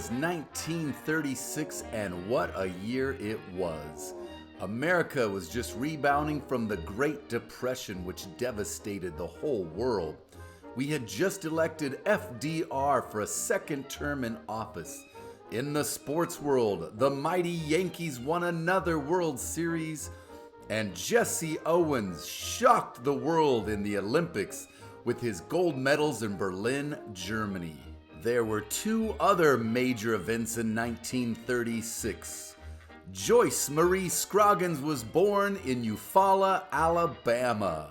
was 1936, and what a year it was. America was just rebounding from the Great Depression, which devastated the whole world. We had just elected FDR for a second term in office. In the sports world, the mighty Yankees won another World Series, and Jesse Owens shocked the world in the Olympics with his gold medals in Berlin, Germany. There were two other major events in 1936. Joyce Marie Scroggins was born in Eufaula, Alabama.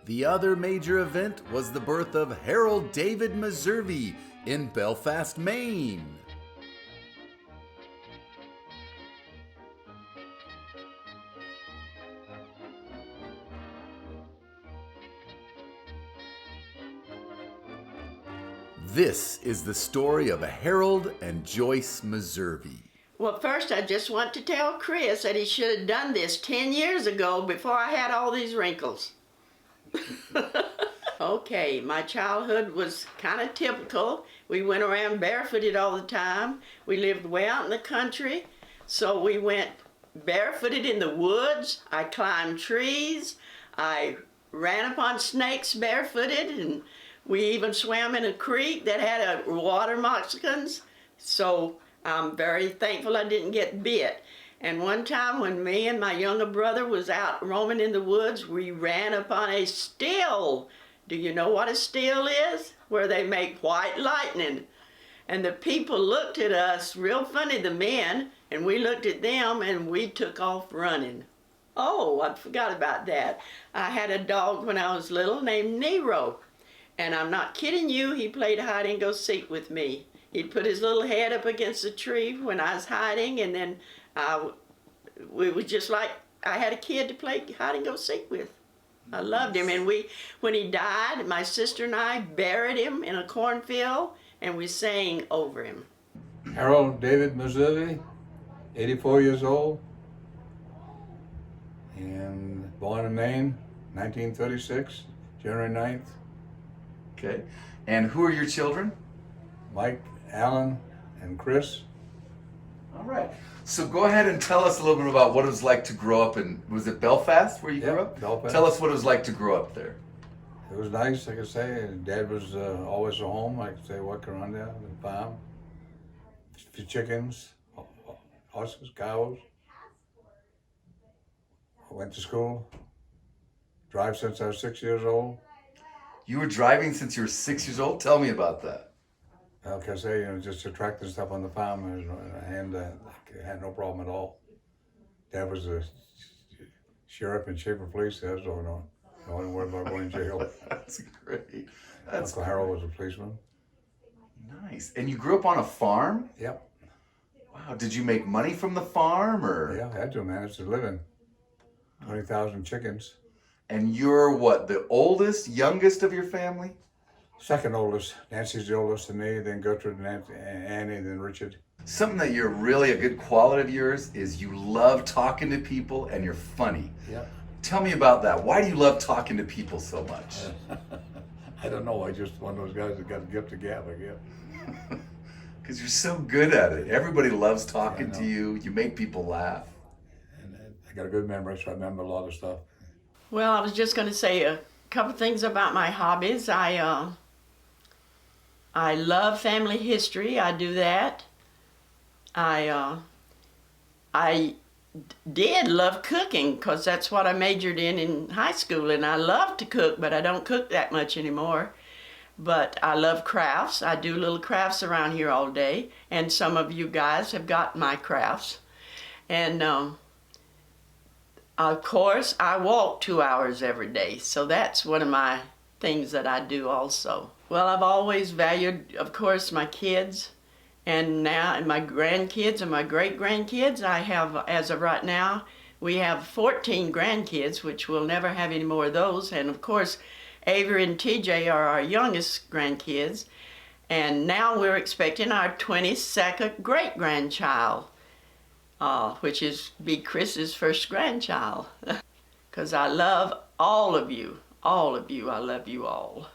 The other major event was the birth of Harold David Meservey in Belfast, Maine. This is the story of Harold and Joyce Meservey. Well, first I just want to tell Chris that he should have done this 10 years ago before I had all these wrinkles. Okay, my childhood was kind of typical. We went around barefooted all the time. We lived way out in the country, so we went barefooted in the woods. I climbed trees. I ran upon snakes barefooted, and we even swam in a creek that had water moccasins. So I'm very thankful I didn't get bit. And one time when me and my younger brother was out roaming in the woods, we ran upon a still. Do you know what a still is? Where they make white lightning. And the people looked at us real funny, the men, and we looked at them and we took off running. Oh, I forgot about that. I had a dog when I was little named Nero. And I'm not kidding you, he played hide and go seek with me. He'd put his little head up against a tree when I was hiding, and then we was just like I had a kid to play hide and go seek with. I loved him, and when he died, my sister and I buried him in a cornfield, and we sang over him. Harold David Meservey, 84 years old, and born in Maine, 1936, January 9th. Okay. And who are your children? Mike, Alan, and Chris. All right. So go ahead and tell us a little bit about what it was like to grow up in, was it Belfast where you grew up? Belfast. Tell us what it was like to grow up there. It was nice, like I say. Dad was always at home, like I say, working around there, the farm. A few chickens, horses, cows. I went to school. Drive since I was 6 years old. You were driving since you were 6 years old? Tell me about that. Like I say, just attracting stuff on the farm, and I had no problem at all. Dad was a sheriff and chief of police there, so I wasn't worried about going to jail. That's great. Uncle Harold was a policeman. Nice. And you grew up on a farm? Yep. Wow. Did you make money from the farm, or? Yeah, I had to manage to live in 20,000 chickens. And you're what, the oldest, youngest of your family? Second oldest. Nancy's the oldest to me, then Gertrude, Annie, then Richard. Something that you're really a good quality of yours is you love talking to people and you're funny. Yeah. Tell me about that. Why do you love talking to people so much? I don't know. I just one of those guys that got a gift of gab, I guess. Because you're so good at it. Everybody loves talking to you. You make people laugh. And I got a good memory, so I remember a lot of stuff. Well, I was just going to say a couple things about my hobbies. I love family history. I do that. I did love cooking because that's what I majored in high school, and I love to cook, but I don't cook that much anymore. But I love crafts. I do little crafts around here all day, and some of you guys have got my crafts. And of course, I walk 2 hours every day, so that's one of my things that I do also. Well, I've always valued, of course, my kids, and now my grandkids and my great-grandkids. I have, as of right now, we have 14 grandkids, which we'll never have any more of those. And of course, Avery and TJ are our youngest grandkids. And now we're expecting our 22nd great-grandchild, which is be Chris's first grandchild. because I love all of you. All of you. I love you all.